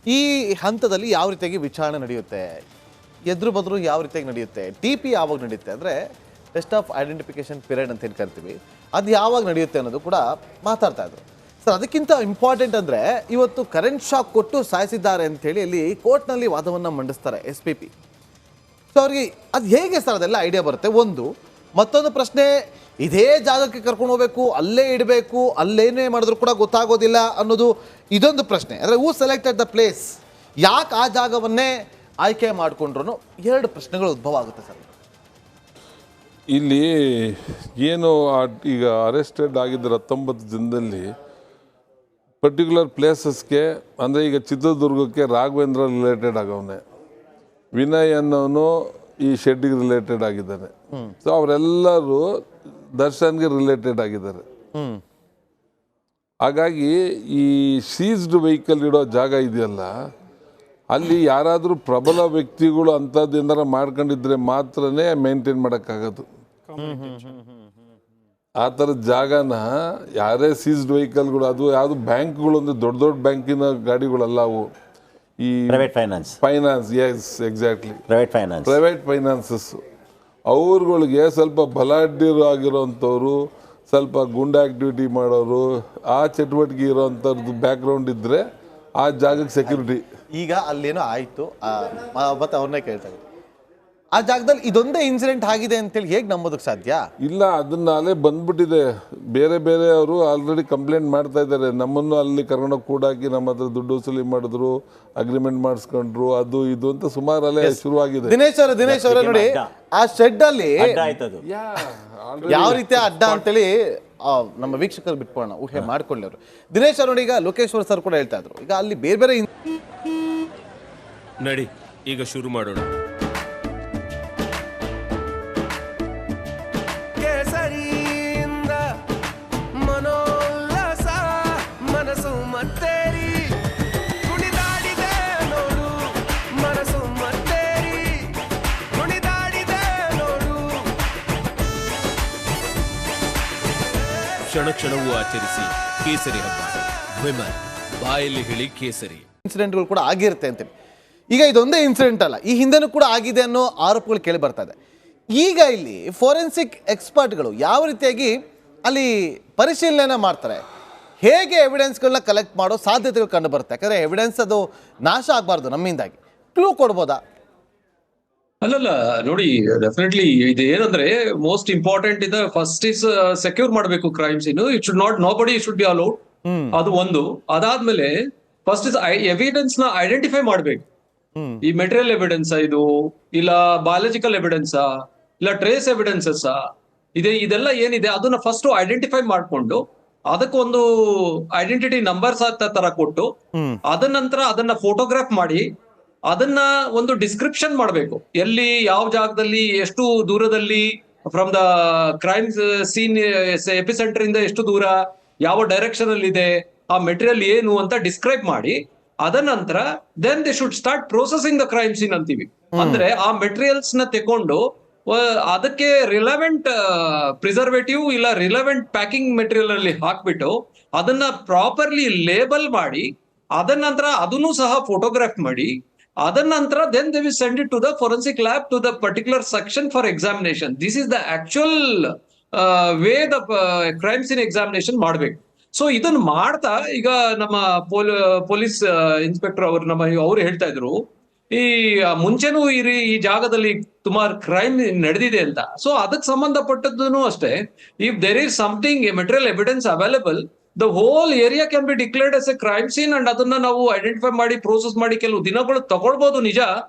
ಈ ಹಂತದಲ್ಲಿ ಯಾವ ರೀತಿಯಾಗಿ ವಿಚಾರಣೆ ನಡೆಯುತ್ತೆ, ಎದುರು ಬದ್ರು ಯಾವ ರೀತಿಯಾಗಿ ನಡೆಯುತ್ತೆ, TP ಯಾವಾಗ ನಡೆಯುತ್ತೆ ಅಂದರೆ ಟೆಸ್ಟ್ ಆಫ್ ಐಡೆಂಟಿಫಿಕೇಶನ್ ಪೀರಿಯಡ್ ಅಂತ ಏನು ಕರಿತೀವಿ, ಅದು ಯಾವಾಗ ನಡೆಯುತ್ತೆ ಅನ್ನೋದು ಕೂಡ ಮಾತಾಡ್ತಾ ಇದ್ರು ಸರ್. ಅದಕ್ಕಿಂತ ಇಂಪಾರ್ಟೆಂಟ್ ಅಂದರೆ ಇವತ್ತು ಕರೆಂಟ್ ಶಾಕ್ ಕೊಟ್ಟು ಸಾಯಿಸಿದ್ದಾರೆ ಅಂಥೇಳಿ ಅಲ್ಲಿ ಕೋರ್ಟ್ನಲ್ಲಿ ವಾದವನ್ನು ಮಂಡಿಸ್ತಾರೆ SPP. ಸೊ ಅವ್ರಿಗೆ ಅದು ಹೇಗೆ ಸರ್ ಅದೆಲ್ಲ ಐಡಿಯಾ ಬರುತ್ತೆ ಒಂದು. ಮತ್ತೊಂದು ಪ್ರಶ್ನೆ, ಇದೇ ಜಾಗಕ್ಕೆ ಕರ್ಕೊಂಡು ಹೋಗ್ಬೇಕು, ಅಲ್ಲೇ ಇಡಬೇಕು, ಅಲ್ಲೇನೇ ಮಾಡಿದ್ರು ಕೂಡ ಗೊತ್ತಾಗೋದಿಲ್ಲ ಅನ್ನೋದು ಇದೊಂದು ಪ್ರಶ್ನೆ. ಅಂದರೆ ಹೂ ಸೆಲೆಕ್ಟೆಡ್ ದ ಪ್ಲೇಸ್, ಯಾಕೆ ಆ ಜಾಗವನ್ನೇ ಆಯ್ಕೆ ಮಾಡಿಕೊಂಡ್ರು, ಎರಡು ಪ್ರಶ್ನೆಗಳು ಉದ್ಭವ ಆಗುತ್ತೆ ಸರ್. ಇಲ್ಲಿ ಏನು ಈಗ ಅರೆಸ್ಟೆಡ್ ಆಗಿದ್ದ 19 ದಿನದಲ್ಲಿ ಪರ್ಟಿಕ್ಯುಲರ್ ಪ್ಲೇಸಸ್ಗೆ, ಅಂದರೆ ಈಗ ಚಿತ್ರದುರ್ಗಕ್ಕೆ ರಾಘವೇಂದ್ರ ರಿಲೇಟೆಡ್ ಆಗವನೆ, ವಿನಯ್ ಅನ್ನೋನು ಈ ಶೆಡ್ಡಿಗೆ ರಿಲೇಟೆಡ್ ಆಗಿದ್ದಾನೆ. ಸೊ ಅವರೆಲ್ಲರೂ ದರ್ಶನ್ಗೆ ರಿಲೇಟೆಡ್ ಆಗಿದ್ದಾರೆ. ಹಾಗಾಗಿ ಈ ಸೀಸ್ಡ್ ವೆಹಿಕಲ್ ಇಡೋ ಜಾಗ ಇದೆಯಲ್ಲ, ಅಲ್ಲಿ ಯಾರಾದರೂ ಪ್ರಬಲ ವ್ಯಕ್ತಿಗಳು ಅಂಥದ್ದು ಏನಾರ ಮಾಡ್ಕೊಂಡಿದ್ರೆ ಮಾತ್ರನೇ ಮೇಂಟೈನ್ ಮಾಡೋಕ್ಕಾಗೋದು. ಆ ಥರದ ಜಾಗನ ಯಾರೇ ಸೀಸ್ಡ್ ವೆಹಿಕಲ್ಗಳು, ಅದು ಯಾವುದು ಬ್ಯಾಂಕ್ಗಳು ಅಂದರೆ ದೊಡ್ಡ ದೊಡ್ಡ ಬ್ಯಾಂಕಿನ ಗಾಡಿಗಳಲ್ಲ ಅವು, ಈ finance is exactly private finances. ಅವ್ರುಗಳಿಗೆ ಸ್ವಲ್ಪ ಬಲಾಢ್ಯರು ಆಗಿರೋಂಥವ್ರು, ಸ್ವಲ್ಪ ಗುಂಡ ಆ್ಯಕ್ಟಿವಿಟಿ ಮಾಡೋರು, ಆ ಚಟುವಟಿಕೆ ಇರೋವಂಥದ್ದು ಬ್ಯಾಕ್ಗ್ರೌಂಡ್ ಇದ್ದರೆ ಆ ಜಾಗಕ್ಕೆ ಸೆಕ್ಯೂರಿಟಿ. ಈಗ ಅಲ್ಲೇನೋ ಆಯಿತು, ಮತ್ತೆ ಅವ್ರನ್ನೇ ಕೇಳ್ತಾರೆ, ಆ ಜಾಗದಲ್ಲಿ ಇದೊಂದೇ ಇನ್ಸಿಡೆಂಟ್ ಆಗಿದೆ ಅಂತೇಳಿ ಹೇಗೆ ನಂಬೋದಕ್ಕೆ ಸಾಧ್ಯ? ಇಲ್ಲ, ಅದನ್ನ ಅಲ್ಲೇ ಬಂದ್ಬಿಟ್ಟಿದೆ. ಬೇರೆ ಬೇರೆ ಅವರು ಆಲ್ರೆಡಿ ಕಂಪ್ಲೇಂಟ್ ಮಾಡ್ತಾ ಇದ್ದಾರೆ, ನಮ್ಮನ್ನು ಅಲ್ಲಿ ಕರ್ಕೊಂಡೋಗಿ ಕೂಡಾಕಿ ನಮ್ಮ ಹತ್ರ ದುಡ್ಡು ವಸೂಲಿ ಮಾಡಿದ್ರು, ಅಗ್ರಿಮೆಂಟ್ ಮಾಡಿಸ್ಕೊಂಡ್ರು, ಅದು ಇದು ಅಂತ ಸುಮಾರು ಅಲ್ಲೇ ಶುರುವಾಗಿದೆ. ದಿನೇಶ್ ಅವರೇ ನೋಡಿ, ಆ ಶೆಡ್ ಅಲ್ಲಿ ಯಾವ ರೀತಿಯ ಅಡ್ಡ ಅಂತೇಳಿ ನಮ್ಮ ವೀಕ್ಷಕರು ಬಿಟ್ಕೊಳ್ಳೋಣ, ಊಹೆ ಮಾಡ್ಕೊಳ್ಳಿ ಅವರು. ದಿನೇಶ್ ಅವರು ನೋಡಿ, ಈಗ ಲೋಕೇಶ್ವರ್ ಸರ್ ಕೂಡ ಹೇಳ್ತಾ ಇದ್ರು, ಈಗ ಅಲ್ಲಿ ಬೇರೆ ಬೇರೆ ನಡಿ ಈಗ ಶುರು ಮಾಡೋಣ. ಕ್ಷಣ ಕ್ಷಣವೂ ಆಚರಿಸಿ ಕೇಸರಿ ಹಬ್ಬ. ವಿಮಲ್ ಬಾಯಲ್ಲಿ ಹೇಳಿ ಕೇಸರಿ. ಇನ್ಸಿಡೆಂಟ್ಗಳು ಕೂಡ ಆಗಿರುತ್ತೆ ಅಂತೇಳಿ. ಈಗ ಇದೊಂದೇ ಇನ್ಸಿಡೆಂಟ್ ಅಲ್ಲ, ಈ ಹಿಂದೆನೂ ಕೂಡ ಆಗಿದೆ ಅನ್ನೋ ಆರೋಪಗಳು ಕೇಳಿ ಬರ್ತಾ ಇದೆ. ಈಗ ಇಲ್ಲಿ ಫೋರೆನ್ಸಿಕ್ ಎಕ್ಸ್ಪರ್ಟ್ಗಳು ಯಾವ ರೀತಿಯಾಗಿ ಅಲ್ಲಿ ಪರಿಶೀಲನೆ ಮಾಡ್ತಾರೆ, ಹೇಗೆ ಎವಿಡೆನ್ಸ್ಗಳನ್ನ ಕಲೆಕ್ಟ್ ಮಾಡೋ ಸಾಧ್ಯತೆಗಳು ಕಂಡು ಬರುತ್ತೆ? ಯಾಕಂದರೆ ಎವಿಡೆನ್ಸ್ ಅದು ನಾಶ ಆಗಬಾರ್ದು ನಮ್ಮಿಂದಾಗಿ. ಕ್ಲೂ ಕೊಡ್ಬೋದಾ? ಅಲ್ಲಲ್ಲ ನೋಡಿ, ಡೆಫಿನೆಟ್ಲಿ ಇದು ಏನಂದ್ರೆ ಮೋಸ್ಟ್ ಇಂಪಾರ್ಟೆಂಟ್ ಇದೆ. ಫಸ್ಟ್ ಇಸ್ ಸೆಕ್ಯೂರ್ ಮಾಡಬೇಕು crime scene. It should not, nobody should be allowed. ಅದು ಒಂದು. ಅದಾದ್ಮೇಲೆ ಫಸ್ಟ್ ಇಸ್ ಎವಿಡೆನ್ಸ್ ನ ಐಡೆಂಟಿಫೈ ಮಾಡ್ಬೇಕು. ಈ ಮೆಟೀರಿಯಲ್ ಎವಿಡೆನ್ಸ್ ಇದು, ಇಲ್ಲ ಬಯಾಲಜಿಕಲ್ ಎವಿಡೆನ್ಸ್, ಇಲ್ಲ ಟ್ರೇಸ್ ಎವಿಡೆನ್ಸಸ್ ಇದೆಲ್ಲ ಏನಿದೆ ಅದನ್ನ ಫಸ್ಟ್ ಐಡೆಂಟಿಫೈ ಮಾಡ್ಕೊಂಡು ಅದಕ್ಕೊಂದು ಐಡೆಂಟಿಟಿ ನಂಬರ್ಸ್ ತರ ಕೊಟ್ಟು, ಅದ ನಂತರ ಅದನ್ನ ಫೋಟೋಗ್ರಾಫ್ ಮಾಡಿ ಅದನ್ನ ಒಂದು ಡಿಸ್ಕ್ರಿಪ್ಷನ್ ಮಾಡಬೇಕು. ಎಲ್ಲಿ, ಯಾವ ಜಾಗದಲ್ಲಿ, ಎಷ್ಟು ದೂರದಲ್ಲಿ, from the crime scene epicentre ಇಂದ ಎಷ್ಟು ದೂರ, ಯಾವ ಡೈರೆಕ್ಷನ್ ಅಲ್ಲಿ ಇದೆ, ಆ ಮೆಟೀರಿಯಲ್ ಏನು ಅಂತ ಡಿಸ್ಕ್ರೈಬ್ ಮಾಡಿ, ಅದ ನಂತರ then they should start processing the crime scene ಅಂತೀವಿ. ಅಂದ್ರೆ ಆ ಮೆಟೀರಿಯಲ್ಸ್ ನ ತಕೊಂಡು ಅದಕ್ಕೆ ರಿಲೆವೆಂಟ್ ಪ್ರಿಸರ್ವೇಟಿವ್ ಇಲ್ಲ ರಿಲೆವೆಂಟ್ ಪ್ಯಾಕಿಂಗ್ ಮೆಟೀರಿಯಲ್ ಅಲ್ಲಿ ಹಾಕ್ಬಿಟ್ಟು ಅದನ್ನ ಪ್ರಾಪರ್ಲಿ ಲೇಬಲ್ ಮಾಡಿ, ಅದರ ನಂತರ ಅದನ್ನು ಸಹ ಫೋಟೋಗ್ರಾಫ್ ಮಾಡಿ, ಅದರ ನಂತರ then they will send it to the forensic lab to the particular section for examination. This is the actual way the crime scene examination ಮಾಡ್ಬೇಕು. ಸೊ ಇದನ್ನ ಮಾಡ್ತಾ ಈಗ ನಮ್ಮ ಪೊಲೀಸ್ ಇನ್ಸ್ಪೆಕ್ಟರ್ ಅವ್ರು ಹೇಳ್ತಾ ಇದ್ರು, ಈ ಮುಂಚೆನೂ ಈ ಜಾಗದಲ್ಲಿ ಸುಮಾರು ಕ್ರೈಮ್ ನಡೆದಿದೆ ಅಂತ. ಸೊ ಅದಕ್ಕೆ ಸಂಬಂಧಪಟ್ಟದ್ದು ಅಷ್ಟೇ, if there is something material evidence available, the whole area can be declared as a crime scene and ಅದನ್ನ ನಾವು ಐಡೆಂಟಿಫೈ ಮಾಡಿ ಪ್ರೋಸೆಸ್ ಮಾಡಿ ಕೆಲವು ದಿನಗಳು ತಗೊಳ್ಬಹುದು ನಿಜ,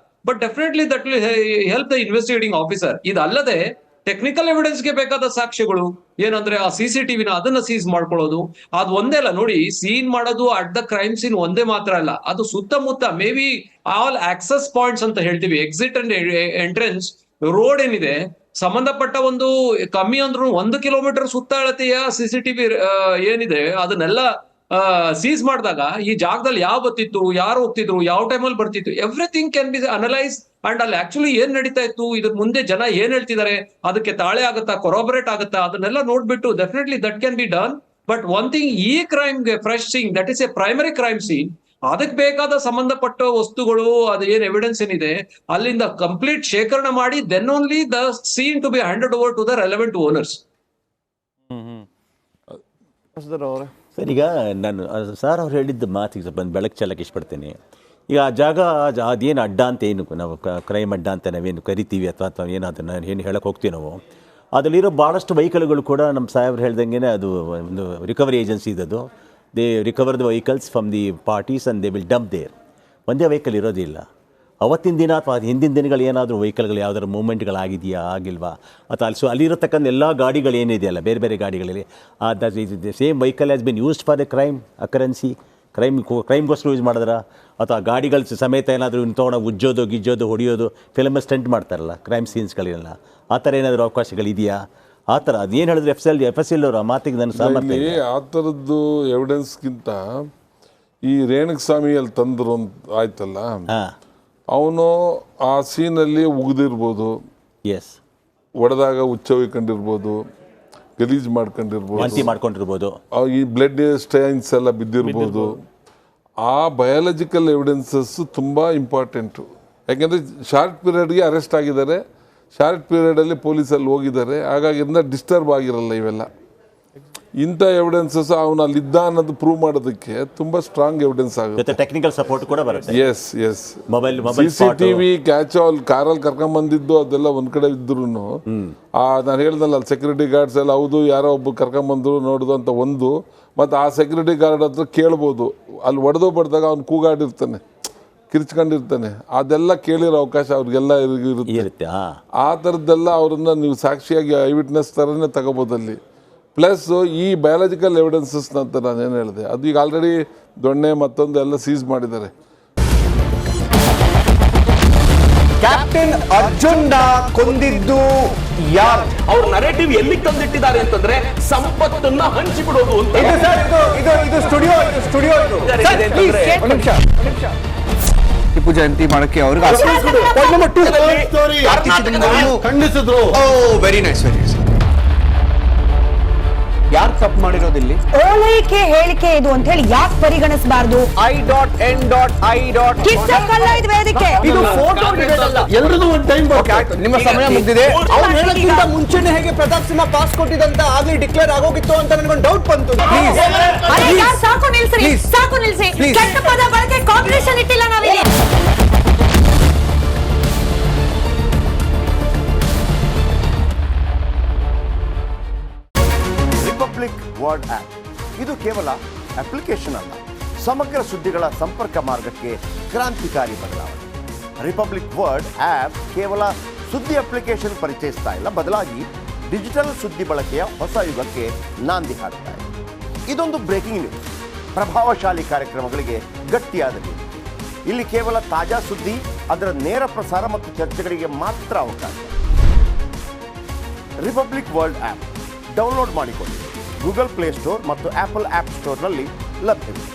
but definitely that will help the investigating officer. ಇದಲ್ಲದೆ ಟೆಕ್ನಿಕಲ್ ಎವಿಡೆನ್ಸ್ಗೆ ಬೇಕಾದ ಸಾಕ್ಷ್ಯಗಳು ಏನಂದ್ರೆ ಆ CCTV ಅದನ್ನ ಸೀಸ್ ಮಾಡ್ಕೊಳ್ಳೋದು, ಅದು ಒಂದೇ ಅಲ್ಲ ನೋಡಿ. ಸೀನ್ ಮಾಡೋದು ಅಟ್ ದ ಕ್ರೈಮ್ ಸೀನ್ ಒಂದೇ ಮಾತ್ರ ಅಲ್ಲ, ಅದು ಸುತ್ತಮುತ್ತ may be all access points ಅಂತ ಹೇಳ್ತೀವಿ, ಎಕ್ಸಿಟ್ ಅಂಡ್ ಎಂಟ್ರೆನ್ಸ್ ರೋಡ್ ಏನಿದೆ, ಸಂಬಂಧಪಟ್ಟ ಒಂದು ಕಮ್ಮಿ ಅಂದ್ರೂ 1 ಕಿಲೋಮೀಟರ್ ಸುತ್ತಳತೆಯ CCTV ಏನಿದೆ ಅದನ್ನೆಲ್ಲ ಸೀಸ್ ಮಾಡಿದಾಗ ಈ ಜಾಗದಲ್ಲಿ ಯಾವ ಬರ್ತಿತ್ತು, ಯಾರು ಹೋಗ್ತಿದ್ರು, ಯಾವ ಟೈಮಲ್ಲಿ ಬರ್ತಿತ್ತು, everything can be analyse. And ಅಲ್ಲಿ ಆಕ್ಚುಲಿ ಏನ್ ನಡೀತಾ ಇತ್ತು, ಇದ್ರ ಮುಂದೆ ಜನ ಏನ್ ಹೇಳ್ತಿದ್ದಾರೆ, ಅದಕ್ಕೆ ತಾಳೆ ಆಗುತ್ತಾ, ಕೊರಾಬರೇಟ್ ಆಗುತ್ತಾ, ಅದನ್ನೆಲ್ಲ ನೋಡ್ಬಿಟ್ಟು definitely that can be done. But one thing, ಈ ಕ್ರೈಮ್ಗೆ fresh scene, that is a primary crime scene, ಅದಕ್ಕೆ ಬೇಕಾದ ಸಂಬಂಧಪಟ್ಟ ವಸ್ತುಗಳು ಅದು ಏನ್ ಎವಿಡೆನ್ಸ್ ಏನಿದೆ ಅಲ್ಲಿಂದ ಕಂಪ್ಲೀಟ್ ಶೇಖರಣೆ ಮಾಡಿ then only the scene to be handed over to the relevant owners. Sir, ಈಗ ನಾನು ಸರ್ ಅವ್ರು ಹೇಳಿದ್ದ ಮಾತಿಗೆ ಬಂದು ಬೆಳಕು ಚೆಲ್ಲಕ್ಕೆ ಇಷ್ಟಪಡ್ತೀನಿ. ಈಗ ಆ ಜಾಗ ಅದೇನು ಅಡ್ಡ ಅಂತ ಏನು ನಾವು ಕ್ರೈಮ್ ಅಡ್ಡ ಅಂತ ನಾವೇನು ಕರಿತೀವಿ ಅಥವಾ ಏನು ಅದನ್ನು ಏನು ಹೇಳಕ್ಕೆ ಹೋಗ್ತೀವಿ ನಾವು, ಅದರಲ್ಲಿರೋ ಭಾಳಷ್ಟು ವೆಹಿಕಲ್ಗಳು ಕೂಡ ನಮ್ಮ ಸಾಹೇಬ್ರು ಹೇಳ್ದಂಗೆ ಅದು ಒಂದು ರಿಕವರಿ ಏಜೆನ್ಸಿ ಇದ್ದದು. They recover the vehicles from the parties and they will dump there. ಒಂದೇ ವೆಹಿಕಲ್ ಇರೋದಿಲ್ಲ. ಅವತ್ತಿನ ದಿನ ಅಥವಾ ಹಿಂದಿನ ದಿನಗಳು ಏನಾದರೂ ವೆಹಿಕಲ್ಗಳು ಯಾವ್ದಾದ್ರು ಮೂವ್ಮೆಂಟ್ಗಳಾಗಿದೆಯಾ ಆಗಿಲ್ವಾ, ಅಥವಾ ಅಲ್ಲಿರತಕ್ಕಂಥ ಎಲ್ಲ ಗಾಡಿಗಳು ಏನಿದೆಯಲ್ಲ ಬೇರೆ ಬೇರೆ ಗಾಡಿಗಳಲ್ಲಿ same vehicle has been used for the crime occurrence, ಕ್ರೈಮ್ಗೋಸ್ಕರ ಯೂಸ್ ಮಾಡಿದ್ರ, ಅಥವಾ ಗಾಡಿಗಳ ಸಮೇತ ಏನಾದರೂ ತೊಗೊಂಡು ಉಜ್ಜೋದು ಗಿಜ್ಜೋದು ಹೊಡೆಯೋದು ಫಿಲಮ್ ಸ್ಟಂಟ್ ಮಾಡ್ತಾರಲ್ಲ ಕ್ರೈಮ್ ಸೀನ್ಸ್ಗಳೆಲ್ಲ, ಆ ಥರ ಏನಾದರೂ ಅವಕಾಶಗಳಿದೆಯಾ? ಆ ಥರ ಅದೇನು ಹೇಳಿದ್ರೆ ಎಫ್ ಎಸ್ ಎಲ್ ಅವರು ಆ ಮಾತಿಗೆ ನನ್ನ ಸಾಮರ್ಥ್ಯ ಇದೆ. ಆ ಥರದ್ದು ಎವಿಡೆನ್ಸ್ಗಿಂತ ಈ ರೇಣುಕಸ್ವಾಮಿ ಅಲ್ಲಿ ತಂದರು ಅಂತ ಆಯ್ತಲ್ಲ, ಅವನು ಆ ಸೀನಲ್ಲಿ ಉಗಿದಿರ್ಬೋದು, ಎಸ್, ಹೊಡೆದಾಗ ಹುಚ್ಚ ಹೊಯ್ಕೊಂಡಿರ್ಬೋದು, ಗಲೀಜ್ ಮಾಡ್ಕೊಂಡಿರ್ಬೋದು, ವಾಂತಿ ಮಾಡ್ಕೊಂಡಿರ್ಬೋದು, ಈ ಬ್ಲಡ್ ಸ್ಟೈನ್ಸ್ ಎಲ್ಲ ಬಿದ್ದಿರ್ಬೋದು. ಆ ಬಯಾಲಜಿಕಲ್ ಎವಿಡೆನ್ಸಸ್ ತುಂಬ ಇಂಪಾರ್ಟೆಂಟು. ಯಾಕೆಂದರೆ ಶಾರ್ಟ್ ಪೀರಿಯಡ್ಗೆ ಅರೆಸ್ಟ್ ಆಗಿದ್ದಾರೆ, ಶಾರ್ಟ್ ಪೀರಿಯಡಲ್ಲಿ ಪೊಲೀಸಲ್ಲಿ ಹೋಗಿದ್ದಾರೆ, ಹಾಗಾಗಿ ಡಿಸ್ಟರ್ಬ್ ಆಗಿರಲ್ಲ ಇವೆಲ್ಲ. ಇಂಥ ಎವಿಡೆನ್ಸಸ್ ಅವನು ಅಲ್ಲಿದ್ದ ಅನ್ನೋದು ಪ್ರೂವ್ ಮಾಡೋದಕ್ಕೆ ತುಂಬ ಸ್ಟ್ರಾಂಗ್ ಎವಿಡೆನ್ಸ್ ಆಗುತ್ತೆ. ಟೆಕ್ನಿಕಲ್ ಸಪೋರ್ಟ್ ಕೂಡ ಬರುತ್ತೆ. ಎಸ್ ಮೊಬೈಲ್ CCTV ಕ್ಯಾಚ್ ಅಲ್ಲಿ ಕಾರಲ್ಲಿ ಕರ್ಕೊಂಬಂದಿದ್ದು ಅದೆಲ್ಲ ಒಂದ್ ಕಡೆ ಇದ್ರು ನಾನು ಹೇಳ್ದಲ್ಲ ಅಲ್ಲಿ ಸೆಕ್ಯೂರಿಟಿ ಗಾರ್ಡ್ಸ್ ಎಲ್ಲ ಹೌದು ಯಾರೋ ಒಬ್ಬ ಕರ್ಕೊಂಬಂದ್ರು ನೋಡುದು ಅಂತ ಒಂದು, ಮತ್ತು ಆ ಸೆಕ್ಯೂರಿಟಿ ಗಾರ್ಡ್ ಹತ್ರ ಕೇಳ್ಬೋದು, ಅಲ್ಲಿ ಹೊಡೆದು ಬಡ್ದಾಗ ಅವ್ನು ಕೂಗಾಡಿರ್ತಾನೆ, ಕಿರ್ಚ್ಕೊಂಡಿರ್ತಾನೆ, ಅದೆಲ್ಲ ಕೇಳಿರೋ ಅವಕಾಶ ಅವ್ರಿಗೆಲ್ಲ ಇರುತ್ತೆ. ಆ ಥರದ್ದೆಲ್ಲ ಅವ್ರನ್ನ ನೀವು ಸಾಕ್ಷಿಯಾಗಿ ಐ ವಿಟ್ನೆಸ್ ಥರನೇ ತಗೋಬೋದಲ್ಲಿ. ಪ್ಲಸ್ ಈ ಬಯಾಲಜಿಕಲ್ ಎವಿಡೆನ್ಸಸ್ ಅಂತ ನಾನೇನು ಹೇಳಿದೆ ಅದು ಈಗ ಆಲ್ರೆಡಿ ದೊಣ್ಣೆ ಮತ್ತೊಂದು ಎಲ್ಲ ಸೀಸ್ ಮಾಡಿದ್ದಾರೆ. ಕ್ಯಾಪ್ಟನ್ ಅರ್ಜುನ್ ಕೊಂದಿದ್ದು ಯಾರು? ಅವ್ರ ನರೇಟಿವ್ ಎಲ್ಲಿ ತಂದಿಟ್ಟಿದ್ದಾರೆ ಅಂತಂದ್ರೆ ಸಂಪತ್ತನ್ನ ಹಂಚಿಬಿಡೋದು ಅಂತ. ಇದು ಸ್ಟುಡಿಯೋ ಟಿಪ್ಪು ಜಯಂತಿ ಮಾಡಕ್ಕೆ ಅವ್ರಿಗೆ ಖಂಡಿಸಿದ್ರು. Very nice. ಯಾರು ತಪ್ಪು ಮಾಡಿರೋದಿಲ್ಲಿ? ಓಲೈಕೆ ಹೇಳಿಕೆ ಇದು ಅಂತ ಹೇಳಿ ಯಾಕೆ ಪರಿಗಣಿಸಬಾರದು? ಕಿಚ್ಚಕ್ಕಲ್ಲ ಇದು ವೇದಿಕೆ. ಇದು ಫೋಟೋ ಎಲ್ರಿಗೂ ಒಂದು ಟೈಮ್ ನಿಮ್ಮ ಸಮಯ ಮುಗಿದಿದೆ. ಅವ್ರು ಹೇಳಕ್ಕಿಂತ ಮುಂಚೆನೆ ಹೇಗೆ ಪ್ರತಾಪ್ ಸಿಂಹ ಪಾಸ್ ಕೊಟ್ಟಿದಂತ ಆಗ್ಲಿ ಡಿಕ್ಲೇರ್ ಆಗೋಗಿತ್ತು ಅಂತ ನನಗೊಂದು ಡೌಟ್ ಬಂತು. ಸಾಕು ನಿಲ್ಸಿ, ಸಾಕು ನಿಲ್ಸಿ. ಕೆಟ್ಟ ಪದ ಬಳಕೆ ಕಾಂಪಿಟೇಷನ್ ಇಟ್ಟಿಲ್ಲ ನಾವಿಲ್ಲಿ. ರಿಪಬ್ಲಿಕ್ ವರ್ಡ್ ಆಪ್ ಇದು ಕೇವಲ ಅಪ್ಲಿಕೇಶನ್ ಅಲ್ಲ, ಸಮಗ್ರ ಸುದ್ದಿಗಳ ಸಂಪರ್ಕ ಮಾರ್ಗಕ್ಕೆ ಕ್ರಾಂತಿಕಾರಿ ಬದಲಾವಣೆ. ರಿಪಬ್ಲಿಕ್ ವರ್ಡ್ ಆಪ್ ಕೇವಲ ಸುದ್ದಿ ಅಪ್ಲಿಕೇಶನ್ ಪರಿಚಯಿಸ್ತಾ ಇಲ್ಲ, ಬದಲಾಗಿ ಡಿಜಿಟಲ್ ಸುದ್ದಿ ಬಳಕೆಯ ಹೊಸ ಯುಗಕ್ಕೆ ನಾಂದಿ ಹಾಡ್ತಾ ಇದೆ. ಇದೊಂದು ಬ್ರೇಕಿಂಗ್ ನ್ಯೂಸ್, ಪ್ರಭಾವಶಾಲಿ ಕಾರ್ಯಕ್ರಮಗಳಿಗೆ ಗಟ್ಟಿಯಾದ ನ್ಯೂಸ್. ಇಲ್ಲಿ ಕೇವಲ ತಾಜಾ ಸುದ್ದಿ, ಅದರ ನೇರ ಪ್ರಸಾರ ಮತ್ತು ಚರ್ಚೆಗಳಿಗೆ ಮಾತ್ರ ಅವಕಾಶ. ರಿಪಬ್ಲಿಕ್ ವರ್ಲ್ಡ್ ಆಪ್ ಡೌನ್ಲೋಡ್ ಮಾಡಿಕೊಳ್ಳಿ. ಗೂಗಲ್ ಪ್ಲೇಸ್ಟೋರ್ ಮತ್ತು ಆಪಲ್ ಆಪ್ ಸ್ಟೋರ್ನಲ್ಲಿ ಲಭ್ಯವಿದೆ.